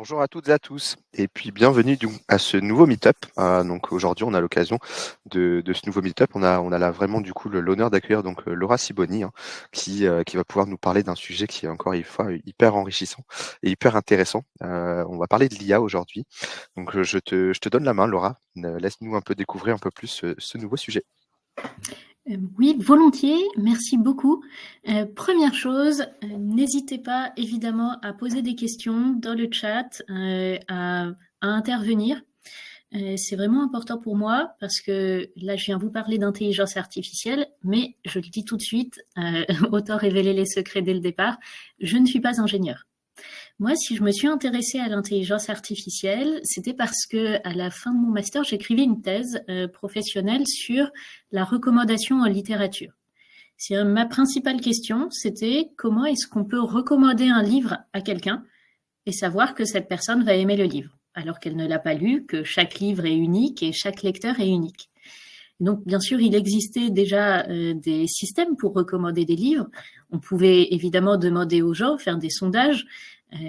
Bonjour à toutes et à tous, et puis bienvenue à ce nouveau meet-up. Donc aujourd'hui, on a l'occasion de ce nouveau meet-up. On a là vraiment du coup l'honneur d'accueillir donc Laura Siboni, qui va pouvoir nous parler d'un sujet qui est encore une fois hyper enrichissant et hyper intéressant. On va parler de l'IA aujourd'hui. Donc je te donne la main, Laura. Laisse-nous un peu découvrir un peu plus ce nouveau sujet. Oui, volontiers, merci beaucoup. Première chose, n'hésitez pas évidemment à poser des questions dans le chat, à intervenir. C'est vraiment important pour moi parce que là, je viens vous parler d'intelligence artificielle, mais je le dis tout de suite, autant révéler les secrets dès le départ, je ne suis pas ingénieure. Moi, si je me suis intéressée à l'intelligence artificielle, c'était parce que à la fin de mon master, j'écrivais une thèse professionnelle sur la recommandation en littérature. Ma principale question, c'était comment est-ce qu'on peut recommander un livre à quelqu'un et savoir que cette personne va aimer le livre, alors qu'elle ne l'a pas lu, que chaque livre est unique et chaque lecteur est unique. Donc, bien sûr, il existait déjà des systèmes pour recommander des livres. On pouvait évidemment demander aux gens, faire des sondages,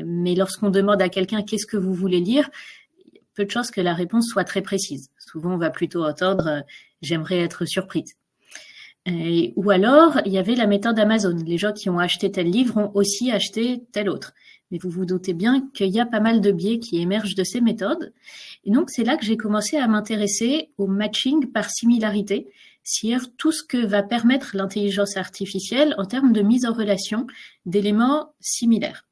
mais lorsqu'on demande à quelqu'un qu'est-ce que vous voulez lire, peu de chances que la réponse soit très précise. Souvent, on va plutôt entendre j'aimerais être surprise. Ou alors, il y avait la méthode Amazon. Les gens qui ont acheté tel livre ont aussi acheté tel autre. Mais vous vous doutez bien qu'il y a pas mal de biais qui émergent de ces méthodes. Et donc, c'est là que j'ai commencé à m'intéresser au matching par similarité, c'est-à-dire tout ce que va permettre l'intelligence artificielle en termes de mise en relation d'éléments similaires.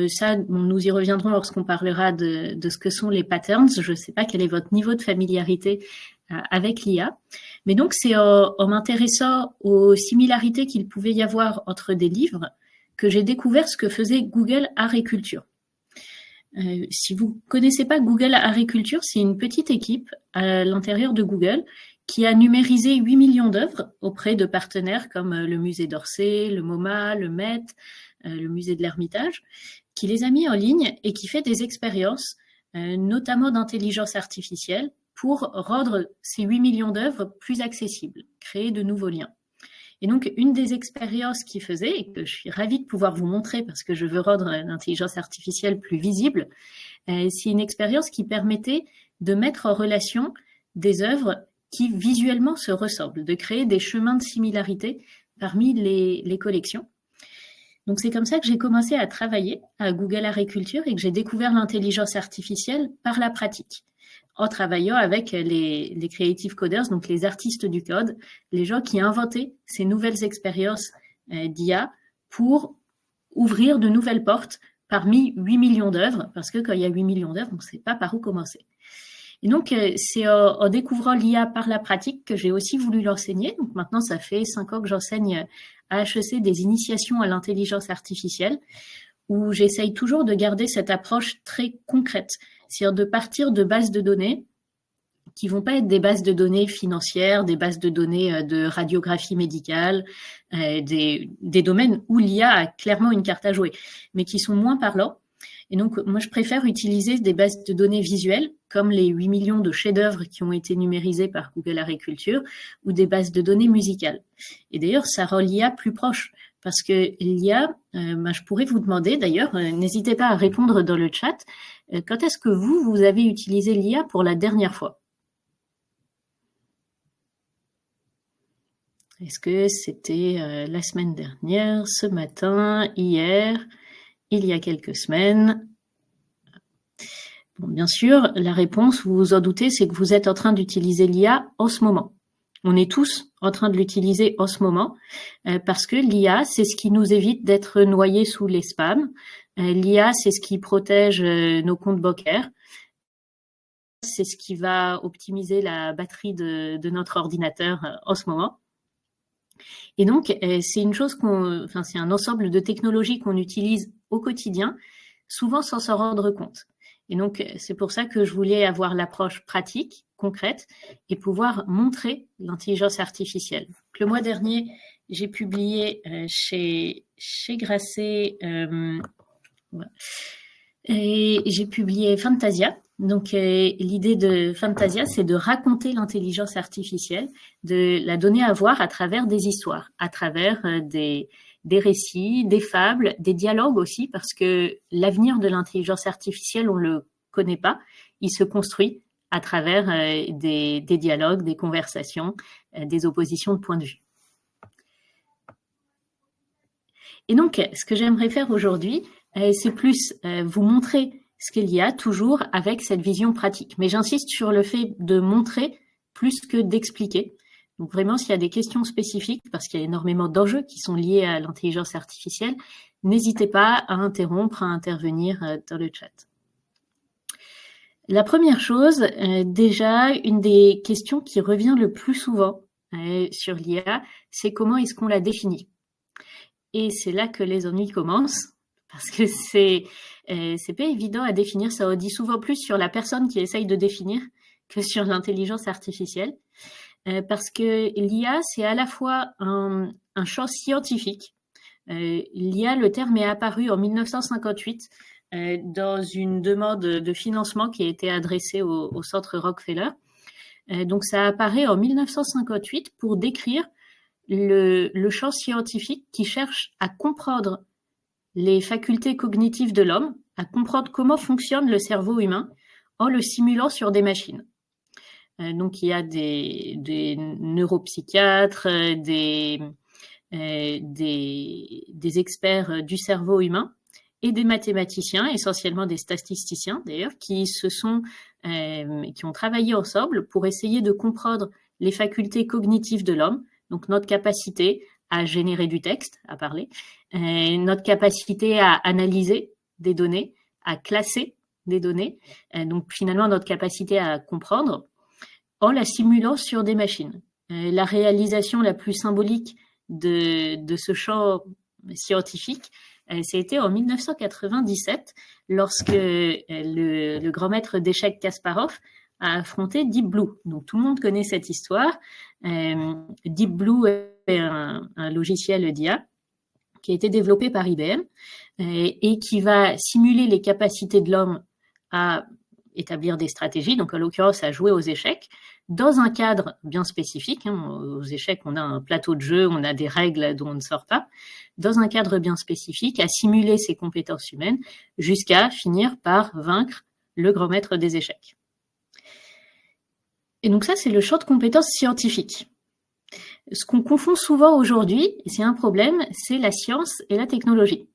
Ça, nous y reviendrons lorsqu'on parlera de ce que sont les patterns. Je ne sais pas quel est votre niveau de familiarité avec l'IA. Mais donc, c'est en m'intéressant aux similarités qu'il pouvait y avoir entre des livres que j'ai découvert ce que faisait Google Agriculture. Si vous ne connaissez pas Google Agriculture, c'est une petite équipe à l'intérieur de Google qui a numérisé 8 millions d'œuvres auprès de partenaires comme le musée d'Orsay, le MoMA, le Met, le musée de l'Ermitage, qui les a mis en ligne et qui fait des expériences, notamment d'intelligence artificielle, pour rendre ces 8 millions d'œuvres plus accessibles, créer de nouveaux liens. Et donc, une des expériences qu'il faisait, et que je suis ravie de pouvoir vous montrer parce que je veux rendre l'intelligence artificielle plus visible, c'est une expérience qui permettait de mettre en relation des œuvres qui visuellement se ressemblent, de créer des chemins de similarité parmi les collections. Donc, c'est comme ça que j'ai commencé à travailler à Google Agriculture et que j'ai découvert l'intelligence artificielle par la pratique, en travaillant avec les creative coders, donc les artistes du code, les gens qui inventaient ces nouvelles expériences d'IA pour ouvrir de nouvelles portes parmi 8 millions d'œuvres, parce que quand il y a 8 millions d'œuvres, on ne sait pas par où commencer. Et donc, c'est en découvrant l'IA par la pratique que j'ai aussi voulu l'enseigner. Donc maintenant, ça fait 5 ans que j'enseigne à HEC des initiations à l'intelligence artificielle, où j'essaye toujours de garder cette approche très concrète, c'est-à-dire de partir de bases de données qui vont pas être des bases de données financières, des bases de données de radiographie médicale, des domaines où l'IA a clairement une carte à jouer, mais qui sont moins parlants. Et donc, moi, je préfère utiliser des bases de données visuelles, comme les 8 millions de chefs-d'œuvre qui ont été numérisés par Google Agriculture, ou des bases de données musicales. Et d'ailleurs, ça rend l'IA plus proche, parce que l'IA, je pourrais vous demander, d'ailleurs, n'hésitez pas à répondre dans le chat, quand est-ce que vous avez utilisé l'IA pour la dernière fois ? Est-ce que c'était la semaine dernière, ce matin, hier, il y a quelques semaines? Bon, bien sûr, la réponse, vous vous en doutez, c'est que vous êtes en train d'utiliser l'IA en ce moment. On est tous en train de l'utiliser en ce moment parce que l'IA, c'est ce qui nous évite d'être noyés sous les spams. L'IA, c'est ce qui protège nos comptes bancaires. C'est ce qui va optimiser la batterie de notre ordinateur en ce moment. Et donc, c'est une chose c'est un ensemble de technologies qu'on utilise au quotidien, souvent sans s'en rendre compte. Et donc, c'est pour ça que je voulais avoir l'approche pratique, concrète, et pouvoir montrer l'intelligence artificielle. Le mois dernier, j'ai publié chez Grasset Et j'ai publié Fantasia. Donc, l'idée de Fantasia, c'est de raconter l'intelligence artificielle, de la donner à voir à travers des histoires, à travers des récits, des fables, des dialogues aussi, parce que l'avenir de l'intelligence artificielle, on le connaît pas. Il se construit à travers des dialogues, des conversations, des oppositions de points de vue. Et donc, ce que j'aimerais faire aujourd'hui, c'est plus vous montrer ce qu'il y a toujours avec cette vision pratique. Mais j'insiste sur le fait de montrer plus que d'expliquer. Donc vraiment, s'il y a des questions spécifiques, parce qu'il y a énormément d'enjeux qui sont liés à l'intelligence artificielle, n'hésitez pas à interrompre, à intervenir dans le chat. La première chose, déjà, une des questions qui revient le plus souvent sur l'IA, c'est comment est-ce qu'on la définit. Et c'est là que les ennuis commencent, parce que c'est pas évident à définir. Ça en dit souvent plus sur la personne qui essaye de définir que sur l'intelligence artificielle, parce que l'IA, c'est à la fois un champ scientifique. L'IA, le terme est apparu en 1958 dans une demande de financement qui a été adressée au centre Rockefeller. Donc ça apparaît en 1958 pour décrire le champ scientifique qui cherche à comprendre les facultés cognitives de l'homme, à comprendre comment fonctionne le cerveau humain en le simulant sur des machines. Donc il y a des neuropsychiatres, des experts du cerveau humain et des mathématiciens, essentiellement des statisticiens d'ailleurs, qui ont travaillé ensemble pour essayer de comprendre les facultés cognitives de l'homme, donc notre capacité à générer du texte, à parler, notre capacité à analyser des données, à classer des données, donc finalement notre capacité à comprendre en la simulant sur des machines. La réalisation la plus symbolique de ce champ scientifique, c'était en 1997, lorsque le grand maître d'échecs Kasparov a affronté Deep Blue. Donc tout le monde connaît cette histoire. Deep Blue est un logiciel d'IA qui a été développé par IBM et qui va simuler les capacités de l'homme à établir des stratégies, donc en l'occurrence à jouer aux échecs, dans un cadre bien spécifique. Aux échecs, on a un plateau de jeu, on a des règles dont on ne sort pas, dans un cadre bien spécifique, à simuler ses compétences humaines jusqu'à finir par vaincre le grand maître des échecs. Et donc ça, c'est le champ de compétences scientifiques. Ce qu'on confond souvent aujourd'hui, et c'est un problème, c'est la science et la technologie.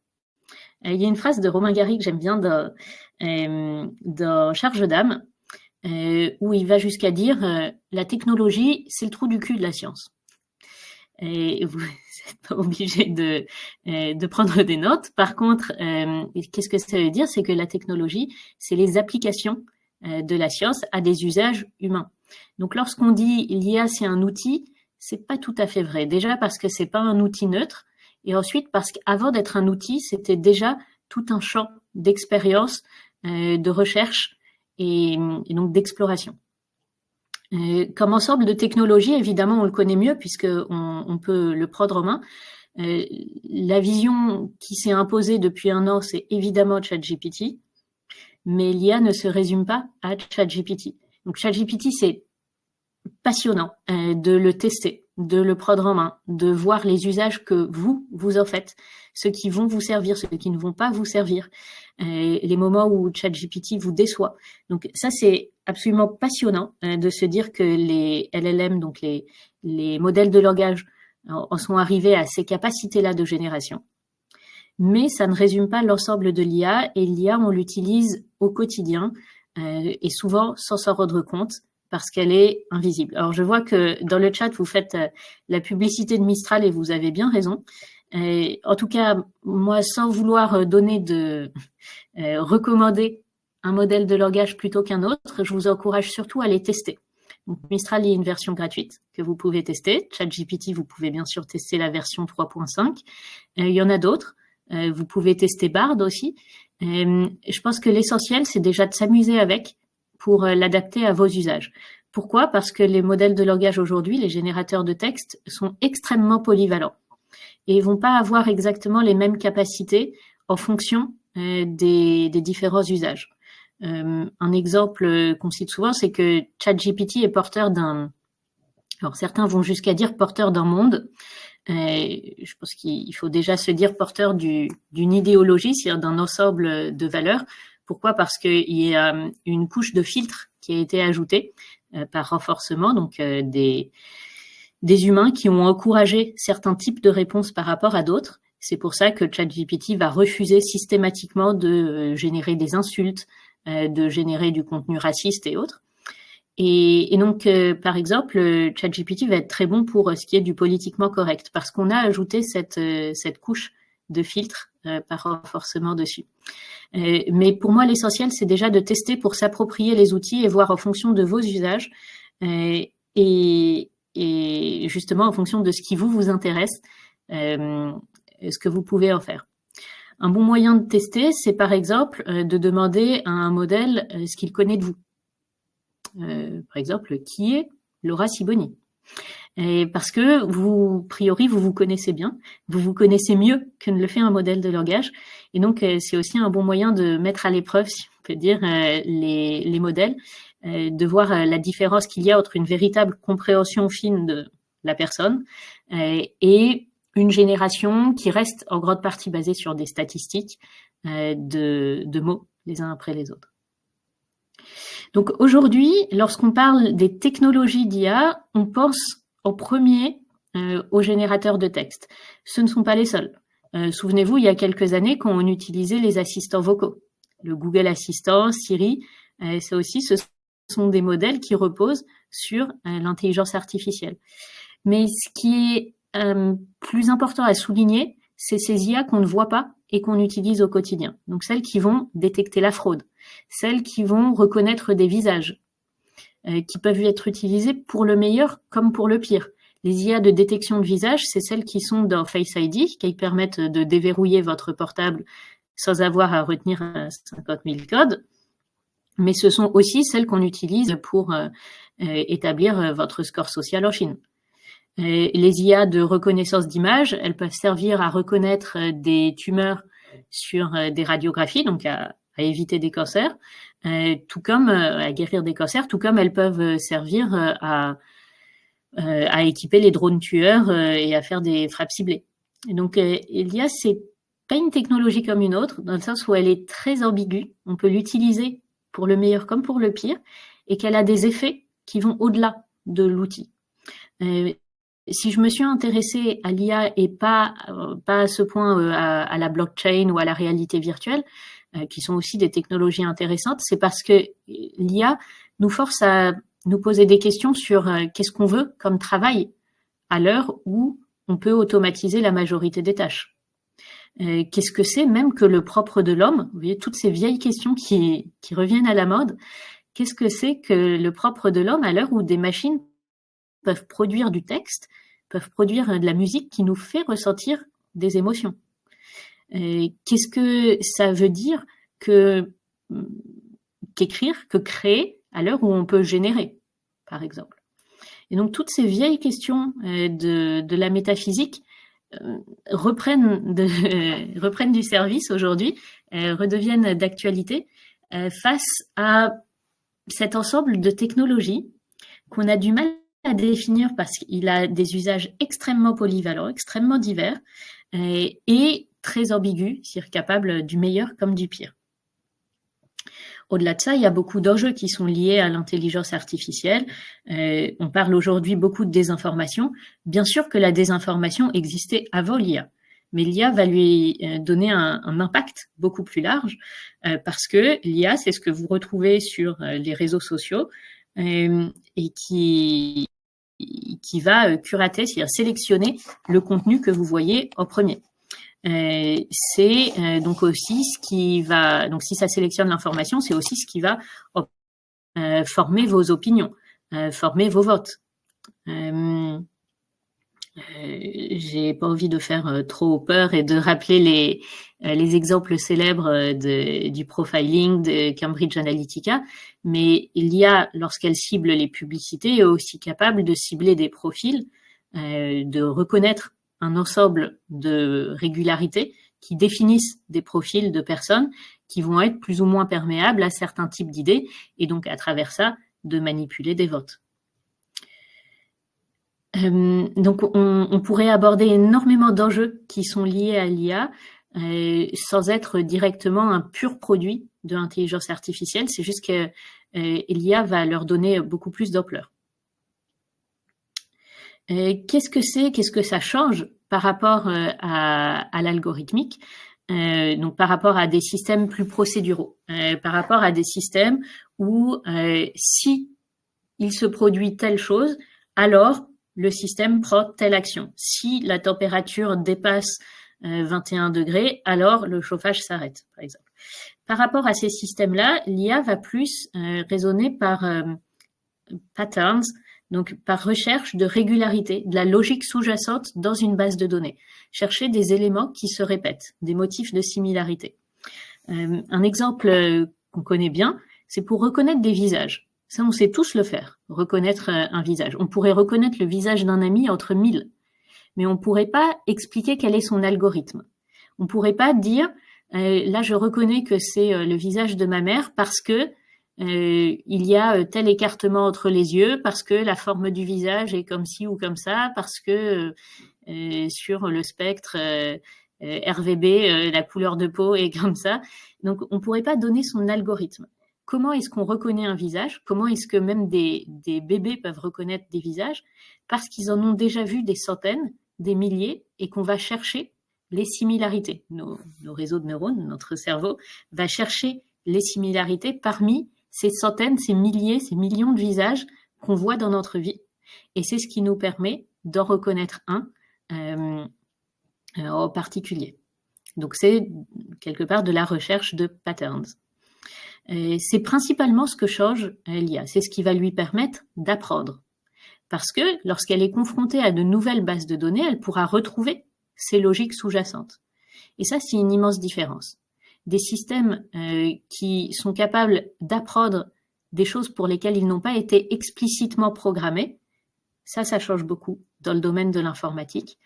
Il y a une phrase de Romain Gary que j'aime bien dans Charge d'âme, où il va jusqu'à dire la technologie, c'est le trou du cul de la science. Et vous n'êtes pas obligé de prendre des notes. Par contre, qu'est-ce que ça veut dire? C'est que la technologie, c'est les applications de la science à des usages humains. Donc, lorsqu'on dit l'IA, c'est un outil, c'est pas tout à fait vrai. Déjà parce que c'est pas un outil neutre, et ensuite parce qu'avant d'être un outil, c'était déjà tout un champ d'expérience, de recherche et donc d'exploration. Comme ensemble de technologies, évidemment, on le connaît mieux puisqu'on peut le prendre en main. La vision qui s'est imposée depuis un an, c'est évidemment ChatGPT, mais l'IA ne se résume pas à ChatGPT. Donc ChatGPT, c'est passionnant de le tester, de le prendre en main, de voir les usages que vous en faites, ceux qui vont vous servir, ceux qui ne vont pas vous servir, les moments où ChatGPT vous déçoit. Donc ça, c'est absolument passionnant de se dire que les LLM, donc les modèles de langage, en sont arrivés à ces capacités-là de génération. Mais ça ne résume pas l'ensemble de l'IA, et l'IA, on l'utilise au quotidien et souvent sans s'en rendre compte, parce qu'elle est invisible. Alors, je vois que dans le chat, vous faites la publicité de Mistral et vous avez bien raison. En tout cas, moi, sans vouloir recommander un modèle de langage plutôt qu'un autre, je vous encourage surtout à les tester. Donc, Mistral, il y a une version gratuite que vous pouvez tester. ChatGPT, vous pouvez bien sûr tester la version 3.5. Il y en a d'autres. Vous pouvez tester Bard aussi. Je pense que l'essentiel, c'est déjà de s'amuser avec, pour l'adapter à vos usages. Pourquoi? Parce que les modèles de langage aujourd'hui, les générateurs de texte, sont extrêmement polyvalents et vont pas avoir exactement les mêmes capacités en fonction des différents usages. Un exemple qu'on cite souvent, c'est que ChatGPT est porteur alors certains vont jusqu'à dire porteur d'un monde. Je pense qu'il faut déjà se dire porteur d'une idéologie, c'est-à-dire d'un ensemble de valeurs. Pourquoi? Parce qu'il y a une couche de filtre qui a été ajoutée par renforcement, donc des humains qui ont encouragé certains types de réponses par rapport à d'autres. C'est pour ça que ChatGPT va refuser systématiquement de générer des insultes, de générer du contenu raciste et autres. Et donc, par exemple, ChatGPT va être très bon pour ce qui est du politiquement correct, parce qu'on a ajouté cette couche de filtre par renforcement dessus. Mais pour moi, l'essentiel, c'est déjà de tester pour s'approprier les outils et voir en fonction de vos usages et justement en fonction de ce qui vous intéresse, ce que vous pouvez en faire. Un bon moyen de tester, c'est par exemple de demander à un modèle ce qu'il connaît de vous. Par exemple, qui est Laura Sibony? Et parce que a priori, vous connaissez bien, vous connaissez mieux que ne le fait un modèle de langage. Et donc, c'est aussi un bon moyen de mettre à l'épreuve, si on peut dire, les modèles, de voir la différence qu'il y a entre une véritable compréhension fine de la personne et une génération qui reste en grande partie basée sur des statistiques de mots les uns après les autres. Donc aujourd'hui, lorsqu'on parle des technologies d'IA, on pense en premier aux générateurs de texte. Ce ne sont pas les seuls. Souvenez-vous, il y a quelques années, quand on utilisait les assistants vocaux, le Google Assistant, Siri, ça aussi, ce sont des modèles qui reposent sur l'intelligence artificielle. Mais ce qui est plus important à souligner, c'est ces IA qu'on ne voit pas et qu'on utilise au quotidien. Donc celles qui vont détecter la fraude, celles qui vont reconnaître des visages, qui peuvent être utilisées pour le meilleur comme pour le pire. Les IA de détection de visage, c'est celles qui sont dans Face ID, qui permettent de déverrouiller votre portable sans avoir à retenir 50 000 codes. Mais ce sont aussi celles qu'on utilise pour établir votre score social en Chine. Les IA de reconnaissance d'images, elles peuvent servir à reconnaître des tumeurs sur des radiographies, donc à éviter des cancers, tout comme à guérir des cancers, tout comme elles peuvent servir à équiper les drones tueurs et à faire des frappes ciblées. Et donc l'IA, c'est pas une technologie comme une autre, dans le sens où elle est très ambiguë. On peut l'utiliser pour le meilleur comme pour le pire, et qu'elle a des effets qui vont au-delà de l'outil. Si je me suis intéressée à l'IA et pas à ce point à la blockchain ou à la réalité virtuelle, qui sont aussi des technologies intéressantes, c'est parce que l'IA nous force à nous poser des questions sur qu'est-ce qu'on veut comme travail à l'heure où on peut automatiser la majorité des tâches. Qu'est-ce que c'est même que le propre de l'homme? Vous voyez, toutes ces vieilles questions qui reviennent à la mode. Qu'est-ce que c'est que le propre de l'homme à l'heure où des machines peuvent produire du texte, peuvent produire de la musique qui nous fait ressentir des émotions? Qu'est-ce que ça veut dire qu'écrire, que créer à l'heure où on peut générer, par exemple? Et donc toutes ces vieilles questions de la métaphysique reprennent du service aujourd'hui, redeviennent d'actualité face à cet ensemble de technologies qu'on a du mal à définir parce qu'il a des usages extrêmement polyvalents, extrêmement divers et très ambigus, c'est-à-dire capables du meilleur comme du pire. Au-delà de ça, il y a beaucoup d'enjeux qui sont liés à l'intelligence artificielle. On parle aujourd'hui beaucoup de désinformation. Bien sûr que la désinformation existait avant l'IA, mais l'IA va lui donner un impact beaucoup plus large parce que l'IA, c'est ce que vous retrouvez sur les réseaux sociaux et qui va curater, c'est-à-dire sélectionner le contenu que vous voyez en premier. C'est donc aussi ce qui va, donc si ça sélectionne l'information, c'est aussi ce qui va former vos opinions, former vos votes. J'ai pas envie de faire trop peur et de rappeler les exemples célèbres du profiling de Cambridge Analytica, mais l'IA, lorsqu'elle cible les publicités, est aussi capable de cibler des profils, de reconnaître un ensemble de régularités qui définissent des profils de personnes qui vont être plus ou moins perméables à certains types d'idées et donc à travers ça de manipuler des votes. Donc on pourrait aborder énormément d'enjeux qui sont liés à l'IA sans être directement un pur produit de l'intelligence artificielle, c'est juste que l'IA va leur donner beaucoup plus d'ampleur. Qu'est-ce que c'est, qu'est-ce que ça change par rapport à l'algorithmique, donc par rapport à des systèmes plus procéduraux, par rapport à des systèmes où si il se produit telle chose, alors le système prend telle action. Si la température dépasse 21 degrés, alors le chauffage s'arrête, par exemple. Par rapport à ces systèmes-là, l'IA va plus raisonner par patterns, donc par recherche de régularité, de la logique sous-jacente dans une base de données. Chercher des éléments qui se répètent, des motifs de similarité. Un exemple qu'on connaît bien, c'est pour reconnaître des visages. Ça, on sait tous le faire, reconnaître un visage. On pourrait reconnaître le visage d'un ami entre 1000, mais on ne pourrait pas expliquer quel est son algorithme. On ne pourrait pas dire, là je reconnais que c'est le visage de ma mère parce que il y a tel écartement entre les yeux, parce que la forme du visage est comme ci ou comme ça, parce que sur le spectre RVB, la couleur de peau est comme ça. Donc on ne pourrait pas donner son algorithme. Comment est-ce qu'on reconnaît un visage? Comment est-ce que même des bébés peuvent reconnaître des visages? Parce qu'ils en ont déjà vu des centaines, des milliers, et qu'on va chercher les similarités. Nos réseaux de neurones, notre cerveau, va chercher les similarités parmi ces centaines, ces milliers, ces millions de visages qu'on voit dans notre vie. Et c'est ce qui nous permet d'en reconnaître un en particulier. Donc c'est quelque part de la recherche de patterns. C'est principalement ce que change l'IA. C'est ce qui va lui permettre d'apprendre. Parce que lorsqu'elle est confrontée à de nouvelles bases de données, elle pourra retrouver ces logiques sous-jacentes. Et ça, c'est une immense différence. Des systèmes qui sont capables d'apprendre des choses pour lesquelles ils n'ont pas été explicitement programmés, ça change beaucoup dans le domaine de l'informatique,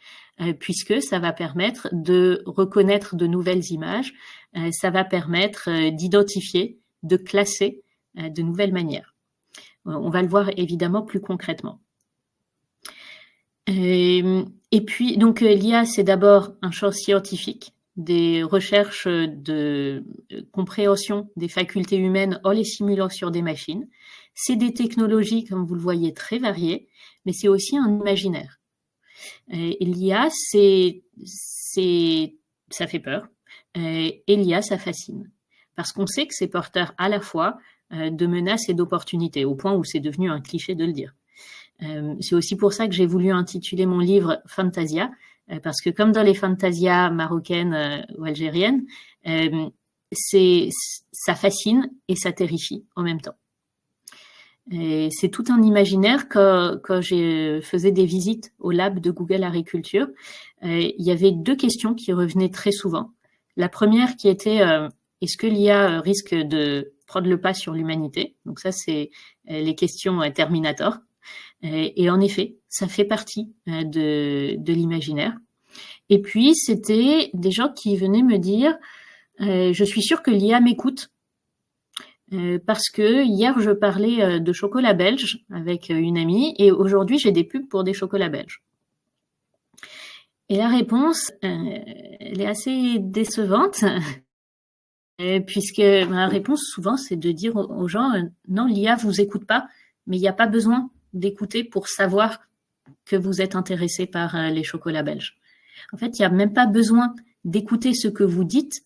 puisque ça va permettre de reconnaître de nouvelles images, ça va permettre d'identifier, de classer de nouvelles manières. On va le voir évidemment plus concrètement. Et puis, donc l'IA, c'est d'abord un champ scientifique, des recherches de compréhension des facultés humaines en les simulant sur des machines. C'est des technologies, comme vous le voyez, très variées, mais c'est aussi un imaginaire. L'IA, ça fait peur, et l'IA, ça fascine. Parce qu'on sait que c'est porteur à la fois de menaces et d'opportunités, au point où c'est devenu un cliché de le dire. C'est aussi pour ça que j'ai voulu intituler mon livre Fantasia, parce que comme dans les fantasias marocaines ou algériennes, ça fascine et ça terrifie en même temps. C'est tout un imaginaire. Quand je faisais des visites au lab de Google Agriculture, il y avait deux questions qui revenaient très souvent. La première qui était est-ce que l'IA risque de prendre le pas sur l'humanité? Donc ça, c'est les questions Terminator. Et en effet, ça fait partie de l'imaginaire. Et puis, c'était des gens qui venaient me dire je suis sûre que l'IA m'écoute. Parce que hier, je parlais de chocolat belge avec une amie et aujourd'hui, j'ai des pubs pour des chocolats belges. Et la réponse, elle est assez décevante, puisque ma réponse souvent, c'est de dire aux gens non, l'IA vous écoute pas, mais il n'y a pas besoin d'écouter pour savoir que vous êtes intéressé par les chocolats belges. En fait, il n'y a même pas besoin d'écouter ce que vous dites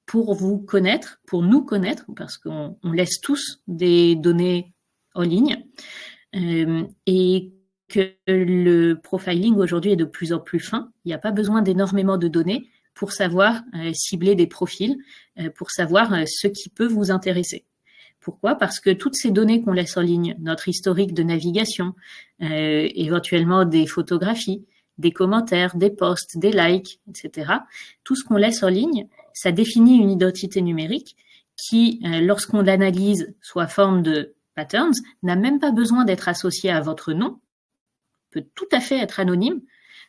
pour vous connaître, pour nous connaître, parce qu'on laisse tous des données en ligne, et que le profiling aujourd'hui est de plus en plus fin. Il n'y a pas besoin d'énormément de données pour savoir cibler des profils, pour savoir ce qui peut vous intéresser. Pourquoi? Parce que toutes ces données qu'on laisse en ligne, notre historique de navigation, éventuellement des photographies, des commentaires, des posts, des likes, etc., tout ce qu'on laisse en ligne, ça définit une identité numérique qui, lorsqu'on l'analyse sous la forme de patterns, n'a même pas besoin d'être associé à votre nom, peut tout à fait être anonyme,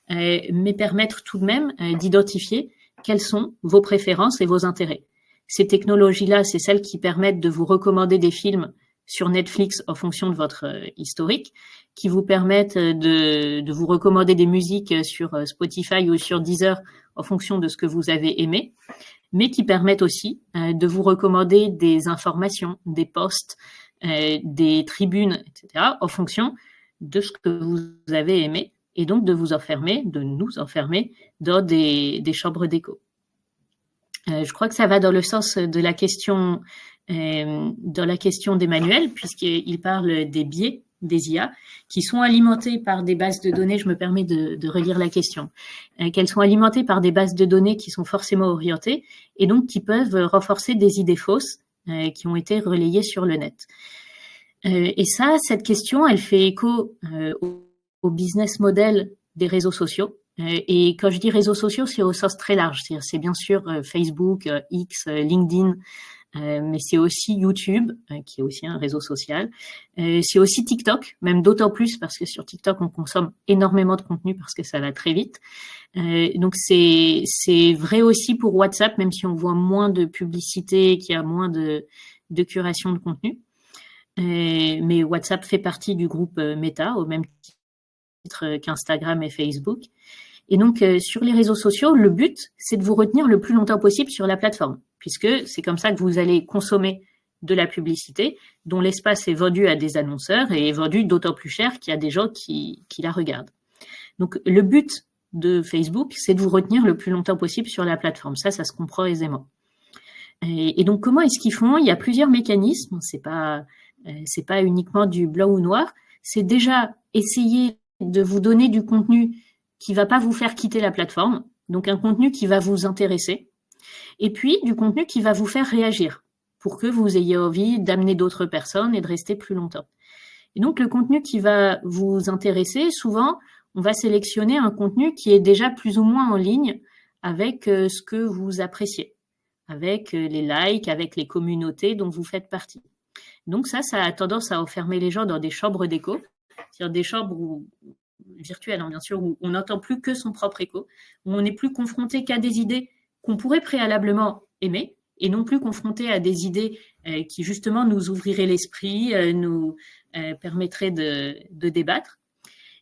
mais permettre tout de même d'identifier quelles sont vos préférences et vos intérêts. Ces technologies-là, c'est celles qui permettent de vous recommander des films sur Netflix en fonction de votre historique, qui vous permettent de vous recommander des musiques sur Spotify ou sur Deezer en fonction de ce que vous avez aimé, mais qui permettent aussi de vous recommander des informations, des posts, des tribunes, etc., en fonction de ce que vous avez aimé, et donc de nous enfermer dans des chambres d'écho. Je crois que ça va dans le sens de la question d'Emmanuel, puisqu'il parle des biais des IA qui sont alimentés par des bases de données. Je me permets de relire la question. Qu'elles sont alimentées par des bases de données qui sont forcément orientées et donc qui peuvent renforcer des idées fausses qui ont été relayées sur le net. Et ça, cette question, elle fait écho au business model des réseaux sociaux. Et quand je dis réseaux sociaux, c'est au sens très large. C'est bien sûr Facebook, X, LinkedIn, mais c'est aussi YouTube, qui est aussi un réseau social. C'est aussi TikTok, même d'autant plus parce que sur TikTok, on consomme énormément de contenu parce que ça va très vite. Donc c'est vrai aussi pour WhatsApp, même si on voit moins de publicité, qu'il y a moins de curation de contenu. Mais WhatsApp fait partie du groupe Meta, au même titre qu'Instagram et Facebook. Et donc, sur les réseaux sociaux, le but, c'est de vous retenir le plus longtemps possible sur la plateforme, puisque c'est comme ça que vous allez consommer de la publicité, dont l'espace est vendu à des annonceurs et est vendu d'autant plus cher qu'il y a des gens qui la regardent. Donc, le but de Facebook, c'est de vous retenir le plus longtemps possible sur la plateforme. Ça se comprend aisément. Et donc, comment est-ce qu'ils font ? Il y a plusieurs mécanismes. C'est pas uniquement du blanc ou noir. C'est déjà essayer de vous donner du contenu qui va pas vous faire quitter la plateforme, donc un contenu qui va vous intéresser, et puis du contenu qui va vous faire réagir, pour que vous ayez envie d'amener d'autres personnes et de rester plus longtemps. Et donc le contenu qui va vous intéresser, souvent, on va sélectionner un contenu qui est déjà plus ou moins en ligne avec ce que vous appréciez, avec les likes, avec les communautés dont vous faites partie. Donc ça a tendance à enfermer les gens dans des chambres d'écho, c'est-à-dire des chambres virtuelles, hein, bien sûr, où on n'entend plus que son propre écho, où on n'est plus confronté qu'à des idées qu'on pourrait préalablement aimer, et non plus confronté à des idées qui justement nous ouvriraient l'esprit, nous permettraient de débattre,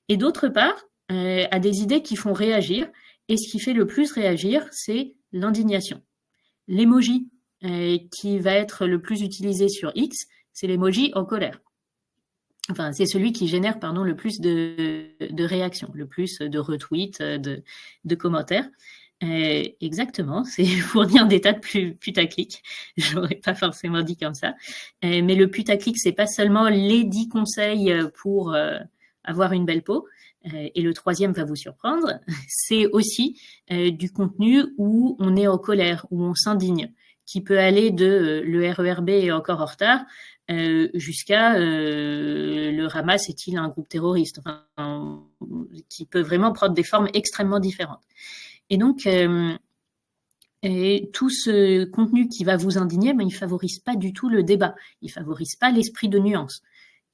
et d'autre part, à des idées qui font réagir, et ce qui fait le plus réagir, c'est l'indignation. L'emoji qui va être le plus utilisé sur X, c'est l'emoji en colère. Enfin, c'est celui qui génère, le plus de réactions, le plus de retweets, de commentaires. Exactement, c'est fournir des tas de putaclic. Je l'aurais pas forcément dit comme ça. Mais le putaclic, c'est pas seulement les 10 conseils pour avoir une belle peau. Et le troisième va vous surprendre. C'est aussi du contenu où on est en colère, où on s'indigne, qui peut aller de le RERB est encore en retard jusqu'à le Hamas est-il un groupe terroriste, enfin, qui peut vraiment prendre des formes extrêmement différentes. Et donc, tout ce contenu qui va vous indigner, il favorise pas du tout le débat, il favorise pas l'esprit de nuance,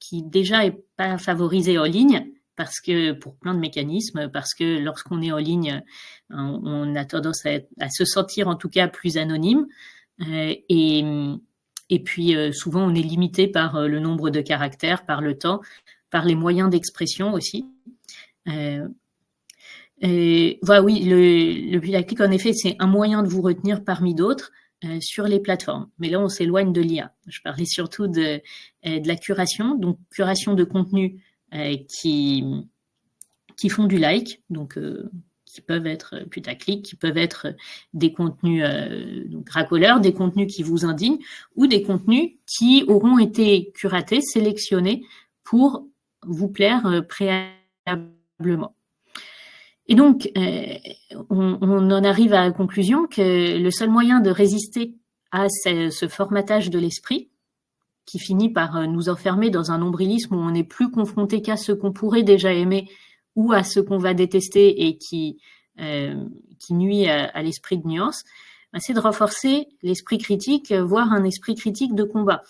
qui déjà est pas favorisé en ligne, parce que pour plein de mécanismes, parce que lorsqu'on est en ligne, on a tendance à se sentir en tout cas plus anonyme, et puis souvent on est limité par le nombre de caractères, par le temps, par les moyens d'expression aussi. Voilà, oui, le putaclic, en effet, c'est un moyen de vous retenir parmi d'autres sur les plateformes. Mais là, on s'éloigne de l'IA. Je parlais surtout de la curation, donc curation de contenus qui font du like, donc qui peuvent être putaclic, qui peuvent être des contenus donc racoleurs, des contenus qui vous indignent, ou des contenus qui auront été curatés, sélectionnés pour vous plaire préalablement. Et donc, on en arrive à la conclusion que le seul moyen de résister à ce formatage de l'esprit, qui finit par nous enfermer dans un nombrilisme où on n'est plus confronté qu'à ce qu'on pourrait déjà aimer ou à ce qu'on va détester et qui nuit à l'esprit de nuance, c'est de renforcer l'esprit critique, voire un esprit critique de combat.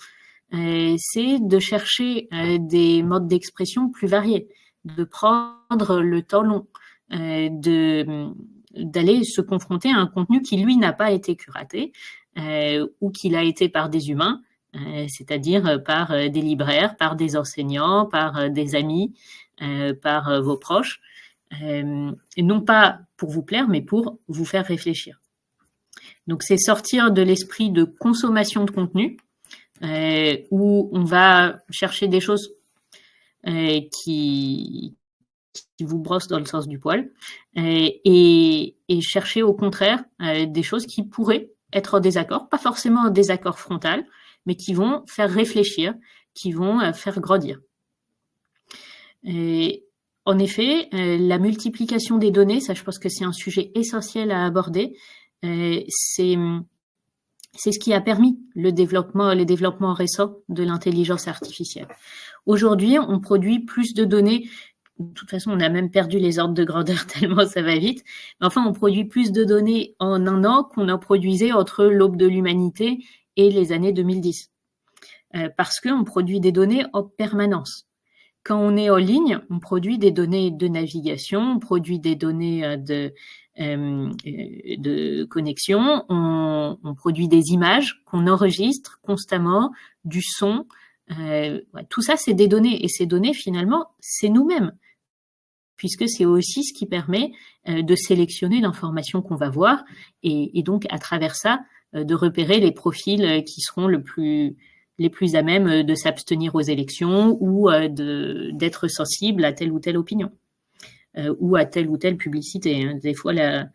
C'est de chercher des modes d'expression plus variés, de prendre le temps long, de d'aller se confronter à un contenu qui, lui, n'a pas été curaté ou qu'il a été par des humains, c'est-à-dire par des libraires, par des enseignants, par des amis, par vos proches, et non pas pour vous plaire, mais pour vous faire réfléchir. Donc, c'est sortir de l'esprit de consommation de contenu, où on va chercher des choses qui vous brossent dans le sens du poil, et chercher au contraire des choses qui pourraient être en désaccord, pas forcément en désaccord frontal, mais qui vont faire réfléchir, qui vont faire grandir. Et en effet, la multiplication des données, ça je pense que c'est un sujet essentiel à aborder, c'est ce qui a permis les développements récents de l'intelligence artificielle. Aujourd'hui, on produit plus de données. De toute façon, on a même perdu les ordres de grandeur tellement ça va vite. Mais enfin, on produit plus de données en un an qu'on en produisait entre l'aube de l'humanité et les années 2010. Parce qu'on produit des données en permanence. Quand on est en ligne, on produit des données de navigation, on produit des données de connexion, on produit des images qu'on enregistre constamment, du son. Tout ça, c'est des données. Et ces données, finalement, c'est nous-mêmes, puisque c'est aussi ce qui permet de sélectionner l'information qu'on va voir et donc, à travers ça, de repérer les profils qui seront les plus à même de s'abstenir aux élections ou d'être sensible à telle ou telle opinion ou à telle ou telle publicité. Des fois, la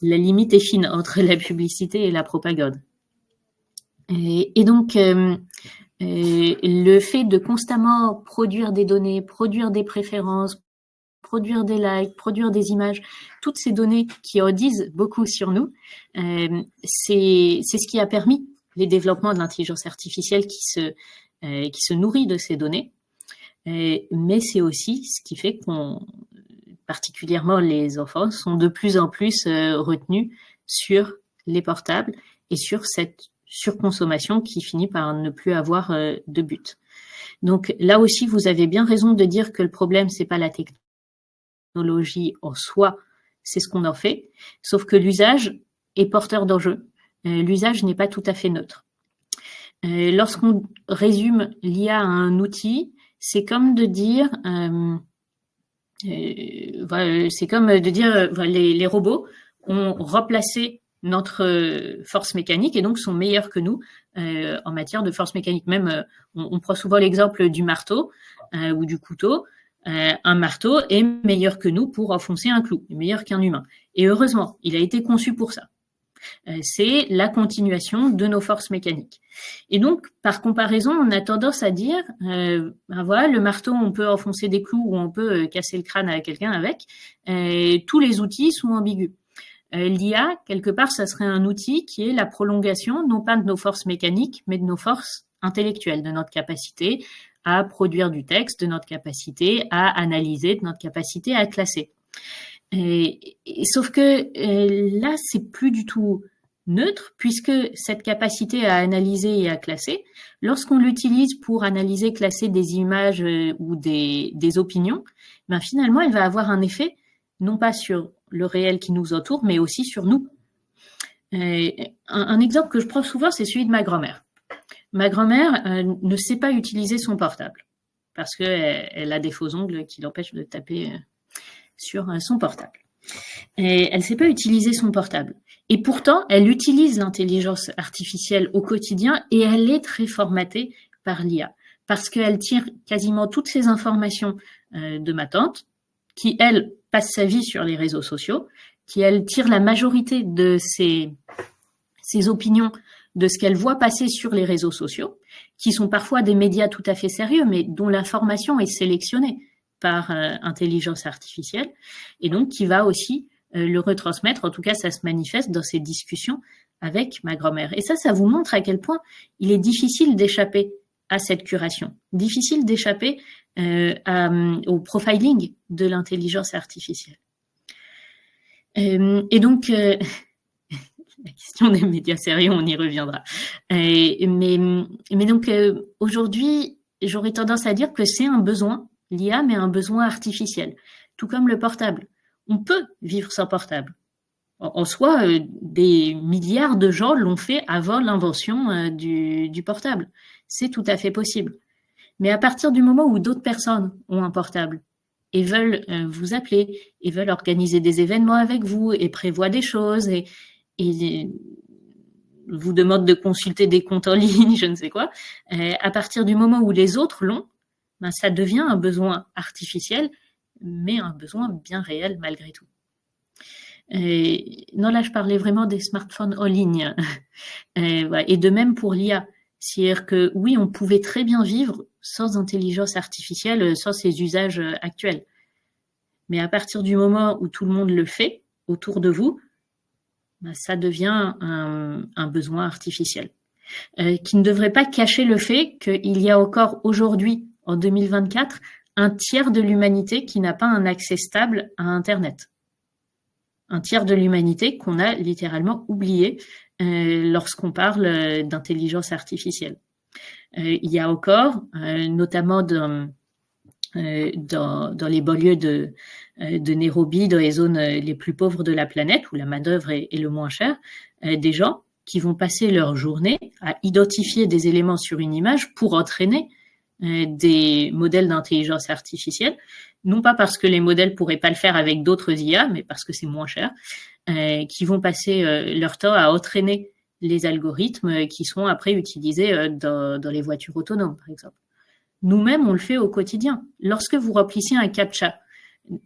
limite est fine entre la publicité et la propagande. Et donc, le fait de constamment produire des données, produire des préférences, produire des likes, produire des images, toutes ces données qui en disent beaucoup sur nous, c'est ce qui a permis les développements de l'intelligence artificielle qui se nourrit de ces données. Mais c'est aussi ce qui fait particulièrement les enfants, sont de plus en plus retenus sur les portables et sur cette surconsommation qui finit par ne plus avoir de but. Donc là aussi, vous avez bien raison de dire que le problème, c'est pas la technologie en soi, c'est ce qu'on en fait, sauf que l'usage est porteur d'enjeux. L'usage n'est pas tout à fait neutre. Lorsqu'on résume l'IA à un outil, c'est comme de dire, les robots ont remplacé notre force mécanique et donc sont meilleurs que nous en matière de force mécanique. Même, on prend souvent l'exemple du marteau ou du couteau. Un marteau est meilleur que nous pour enfoncer un clou, est meilleur qu'un humain. Et heureusement, il a été conçu pour ça. C'est la continuation de nos forces mécaniques. Et donc, par comparaison, on a tendance à dire, voilà, le marteau, on peut enfoncer des clous ou on peut casser le crâne à quelqu'un avec. Tous les outils sont ambigus. L'IA, quelque part, ça serait un outil qui est la prolongation, non pas de nos forces mécaniques, mais de nos forces intellectuelles, de notre capacité à produire du texte, de notre capacité à analyser, de notre capacité à classer. Sauf que là, c'est plus du tout neutre, puisque cette capacité à analyser et à classer, lorsqu'on l'utilise pour analyser, classer des images ou des opinions, ben finalement, elle va avoir un effet, non pas sur le réel qui nous entoure, mais aussi sur nous. Un exemple que je prends souvent, c'est celui de ma grand-mère. Ma grand-mère ne sait pas utiliser son portable, parce qu'elle a des faux ongles qui l'empêchent de taper sur son portable. Et elle ne sait pas utiliser son portable. Et pourtant, elle utilise l'intelligence artificielle au quotidien et elle est très formatée par l'IA. Parce qu'elle tire quasiment toutes ces informations de ma tante, qui, elle, passe sa vie sur les réseaux sociaux, qui, elle, tire la majorité de ses opinions de ce qu'elle voit passer sur les réseaux sociaux, qui sont parfois des médias tout à fait sérieux, mais dont l'information est sélectionnée par intelligence artificielle, et donc qui va aussi le retransmettre. En tout cas, ça se manifeste dans ces discussions avec ma grand-mère. Et ça vous montre à quel point il est difficile d'échapper à cette curation, difficile d'échapper au profiling de l'intelligence artificielle. Et donc, la question des médias sérieux, on y reviendra. Mais donc, aujourd'hui, j'aurais tendance à dire que c'est un besoin, l'IA, mais un besoin artificiel, tout comme le portable. On peut vivre sans portable. En soi, des milliards de gens l'ont fait avant l'invention du portable. C'est tout à fait possible. Mais à partir du moment où d'autres personnes ont un portable et veulent vous appeler, et veulent organiser des événements avec vous, et prévoient des choses, et vous demandent de consulter des comptes en ligne, je ne sais quoi, à partir du moment où les autres l'ont, ben, ça devient un besoin artificiel, mais un besoin bien réel malgré tout. Non, là, je parlais vraiment des smartphones en ligne. Voilà. Et de même pour l'IA. C'est-à-dire que oui, on pouvait très bien vivre sans intelligence artificielle, sans ses usages actuels. Mais à partir du moment où tout le monde le fait autour de vous, ben, ça devient un besoin artificiel. Qui ne devrait pas cacher le fait qu'il y a encore aujourd'hui, en 2024, un tiers de l'humanité qui n'a pas un accès stable à Internet. Un tiers de l'humanité qu'on a littéralement oublié lorsqu'on parle d'intelligence artificielle. Il y a encore, notamment dans les banlieues de Nairobi, dans les zones les plus pauvres de la planète, où la main-d'œuvre est le moins chère, des gens qui vont passer leur journée à identifier des éléments sur une image pour entraîner des modèles d'intelligence artificielle, non pas parce que les modèles pourraient pas le faire avec d'autres IA, mais parce que c'est moins cher, qui vont passer leur temps à entraîner les algorithmes qui sont après utilisés dans les voitures autonomes, par exemple. Nous-mêmes, on le fait au quotidien. Lorsque vous remplissez un CAPTCHA,